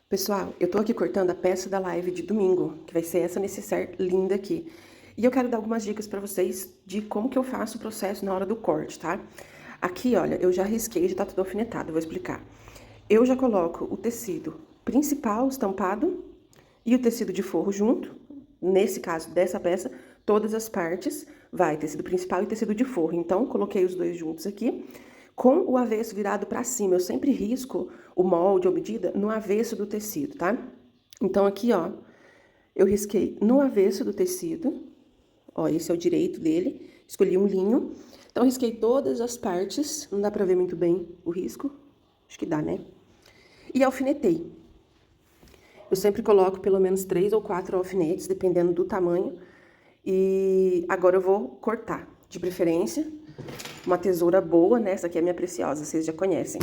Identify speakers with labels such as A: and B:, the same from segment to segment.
A: Pessoal, eu tô aqui cortando a peça da live de domingo, que vai ser essa necessaire linda aqui. E eu quero dar algumas dicas pra vocês de como que eu faço o processo na hora do corte, tá? Aqui, olha, eu já risquei, já tá tudo alfinetado, eu vou explicar. Eu já coloco o tecido principal estampado e o tecido de forro junto. Nesse caso, dessa peça, todas as partes vai tecido principal e tecido de forro. Então, coloquei os dois juntos aqui. Com o avesso virado para cima, eu sempre risco o molde ou medida no avesso do tecido, tá? Então, aqui, ó, eu risquei no avesso do tecido. Ó, esse é o direito dele. Escolhi um linho. Então, risquei todas as partes. Não dá pra ver muito bem o risco. Acho que dá, né? E alfinetei. Eu sempre coloco pelo menos 3 ou 4 alfinetes, dependendo do tamanho. E agora eu vou cortar, de preferência, uma tesoura boa, né? Essa aqui é a minha preciosa, vocês já conhecem.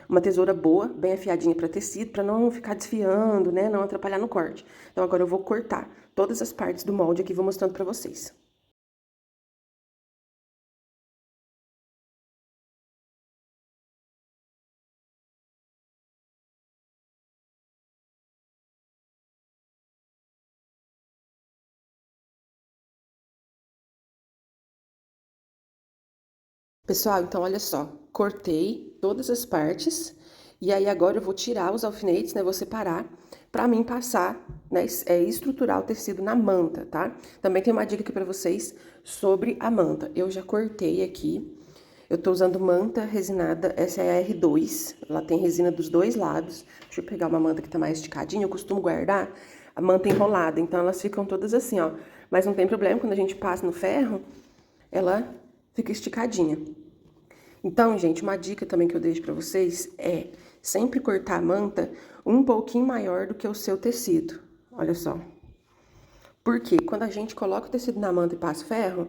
A: Uma tesoura boa, bem afiadinha para tecido, para não ficar desfiando, né? Não atrapalhar no corte. Então agora eu vou cortar todas as partes do molde aqui e vou mostrando para vocês. Pessoal, então olha só, cortei todas as partes e aí agora eu vou tirar os alfinetes, né, vou separar pra mim passar, né, estruturar o tecido na manta, tá? Também tem uma dica aqui pra vocês sobre a manta. Eu já cortei aqui, eu tô usando manta resinada, essa é a R2, ela tem resina dos dois lados. Deixa eu pegar uma manta que tá mais esticadinha, eu costumo guardar a manta enrolada, então elas ficam todas assim, ó. Mas não tem problema, quando a gente passa no ferro, ela fica esticadinha. Então, gente, uma dica também que eu deixo pra vocês é sempre cortar a manta um pouquinho maior do que o seu tecido. Olha só. Porque quando a gente coloca o tecido na manta e passa ferro,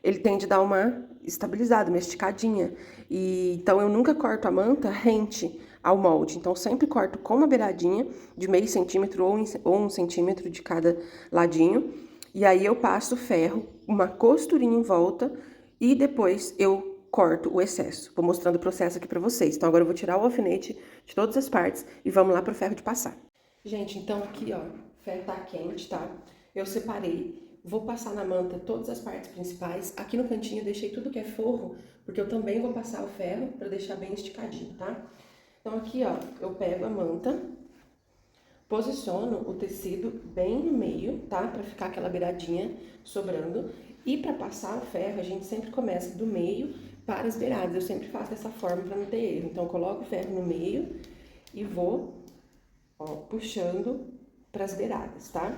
A: ele tende a dar uma estabilizada, uma esticadinha. E então eu nunca corto a manta rente ao molde. Então sempre corto com uma beiradinha de meio centímetro ou 1 centímetro de cada ladinho. E aí eu passo ferro, uma costurinha em volta e depois eu corto o excesso. Vou mostrando o processo aqui pra vocês. Então agora eu vou tirar o alfinete de todas as partes e vamos lá pro ferro de passar. Gente, então aqui, ó, o ferro tá quente, tá? Eu separei, vou passar na manta todas as partes principais. Aqui no cantinho eu deixei tudo que é forro, porque eu também vou passar o ferro pra deixar bem esticadinho, tá? Então aqui, ó, eu pego a manta, posiciono o tecido bem no meio, tá? Pra ficar aquela beiradinha sobrando. E pra passar o ferro, a gente sempre começa do meio para as beiradas. Eu sempre faço dessa forma pra não ter erro. Então eu coloco o ferro no meio e vou, ó, puxando pras beiradas, tá?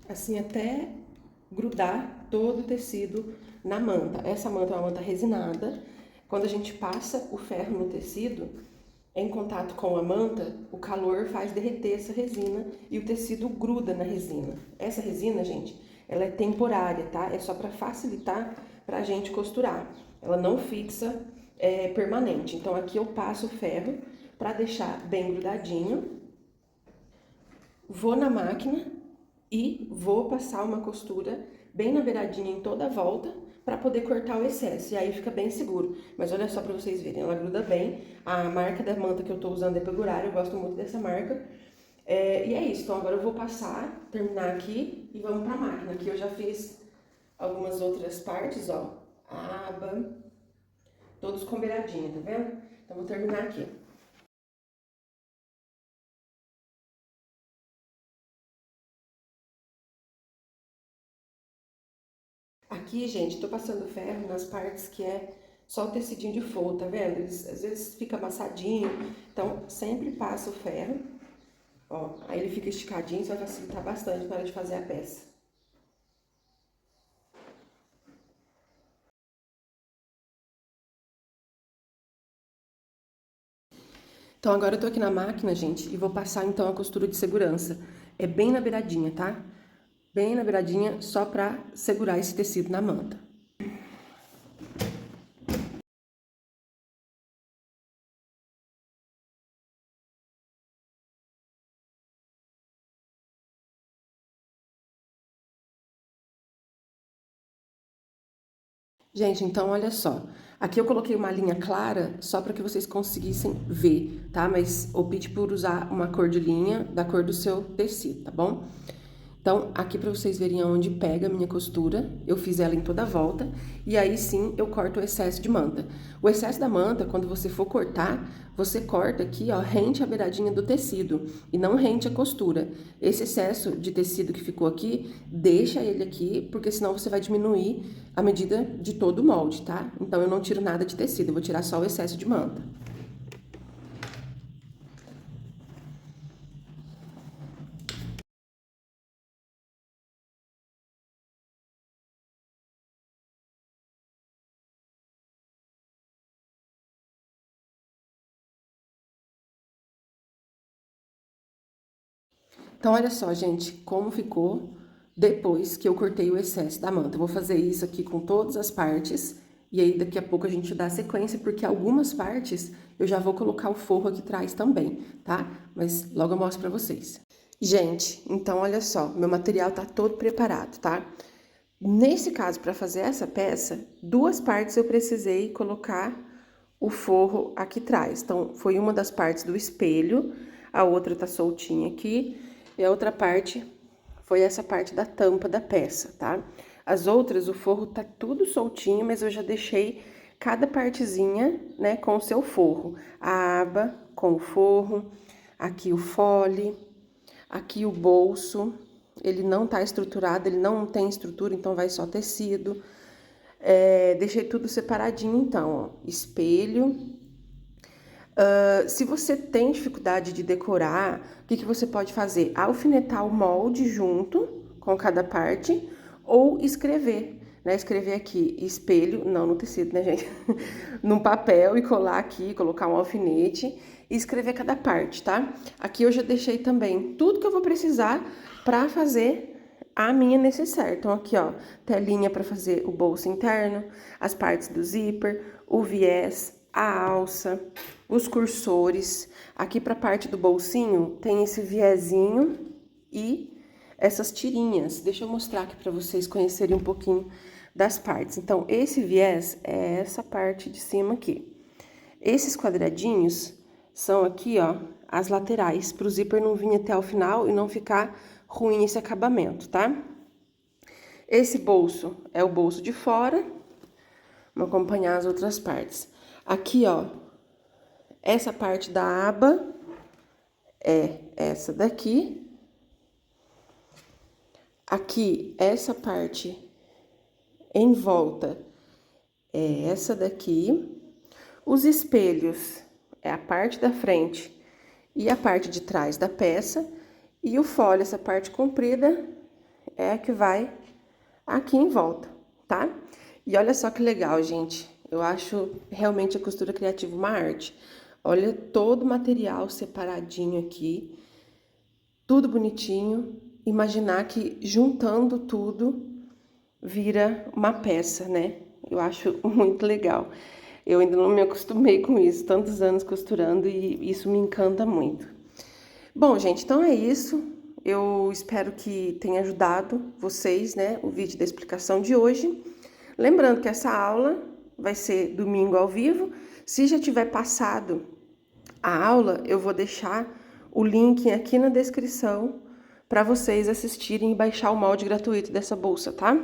A: Assim até grudar todo o tecido na manta. Essa manta é uma manta resinada. Quando a gente passa o ferro no tecido, em contato com a manta, o calor faz derreter essa resina e o tecido gruda na resina. Essa resina, gente, ela é temporária, tá? É só para facilitar pra gente costurar. Ela não fixa permanente. Então aqui eu passo o ferro para deixar bem grudadinho. Vou na máquina e vou passar uma costura bem na beiradinha em toda a volta para poder cortar o excesso. E aí fica bem seguro. Mas olha só para vocês verem, ela gruda bem. A marca da manta que eu tô usando é Pegurário, eu gosto muito dessa marca. E é isso, então agora eu vou passar, terminar aqui e vamos pra máquina. Aqui eu já fiz algumas outras partes, ó. A aba, todos com beiradinha, tá vendo? Então vou terminar aqui. Aqui, gente, tô passando ferro nas partes que é só o tecidinho de forro, tá vendo? Às vezes fica amassadinho, então sempre passa o ferro, ó, aí ele fica esticadinho, isso vai facilitar bastante na hora de fazer a peça. Então agora eu tô aqui na máquina, gente, e vou passar então a costura de segurança. É bem na beiradinha, tá? Bem na beiradinha, só pra segurar esse tecido na manta. Gente, então olha só. Aqui eu coloquei uma linha clara só para que vocês conseguissem ver, tá? Mas opte por usar uma cor de linha da cor do seu tecido, tá bom? Então, aqui para vocês verem aonde pega a minha costura, eu fiz ela em toda a volta, e aí sim eu corto o excesso de manta. O excesso da manta, quando você for cortar, você corta aqui, ó, rente a beiradinha do tecido, e não rente a costura. Esse excesso de tecido que ficou aqui, deixa ele aqui, porque senão você vai diminuir a medida de todo o molde, tá? Então, eu não tiro nada de tecido, eu vou tirar só o excesso de manta. Então, olha só, gente, como ficou depois que eu cortei o excesso da manta. Eu vou fazer isso aqui com todas as partes, e aí daqui a pouco a gente dá sequência, porque algumas partes eu já vou colocar o forro aqui atrás também, tá? Mas logo eu mostro pra vocês. Gente, então olha só, meu material tá todo preparado, tá? Nesse caso, para fazer essa peça, duas partes eu precisei colocar o forro aqui atrás. Então, foi uma das partes do espelho, a outra tá soltinha aqui, e a outra parte foi essa parte da tampa da peça, tá? As outras, o forro tá tudo soltinho, mas eu já deixei cada partezinha, né, com o seu forro. A aba com o forro, aqui o fole, aqui o bolso, ele não tá estruturado, ele não tem estrutura, então vai só tecido. Deixei tudo separadinho, então, ó, espelho. Se você tem dificuldade de decorar, o que você pode fazer? Alfinetar o molde junto com cada parte ou escrever, né? Escrever aqui espelho, não no tecido, né, gente? Num papel e colar aqui, colocar um alfinete e escrever cada parte, tá? Aqui eu já deixei também tudo que eu vou precisar para fazer a minha necessaire. Então, aqui, ó, telinha para fazer o bolso interno, as partes do zíper, o viés, a alça, os cursores. Aqui para a parte do bolsinho tem esse viezinho e essas tirinhas. Deixa eu mostrar aqui para vocês conhecerem um pouquinho das partes. Então, esse viés é essa parte de cima aqui. Esses quadradinhos são aqui, ó, as laterais, para o zíper não vir até o final e não ficar ruim esse acabamento, tá? Esse bolso é o bolso de fora, vamos acompanhar as outras partes. Aqui, ó, essa parte da aba é essa daqui. Aqui, essa parte em volta é essa daqui. Os espelhos é a parte da frente e a parte de trás da peça. E o fole, essa parte comprida, é a que vai aqui em volta, tá? E olha só que legal, gente. Eu acho realmente a costura criativa uma arte. Olha todo o material separadinho aqui, tudo bonitinho. Imaginar que juntando tudo vira uma peça, né? Eu acho muito legal. Eu ainda não me acostumei com isso, tantos anos costurando, e isso me encanta muito. Bom, gente, então é isso. Eu espero que tenha ajudado vocês, né, o vídeo da explicação de hoje. Lembrando que essa aula vai ser domingo ao vivo. Se já tiver passado a aula, eu vou deixar o link aqui na descrição para vocês assistirem e baixar o molde gratuito dessa bolsa, tá?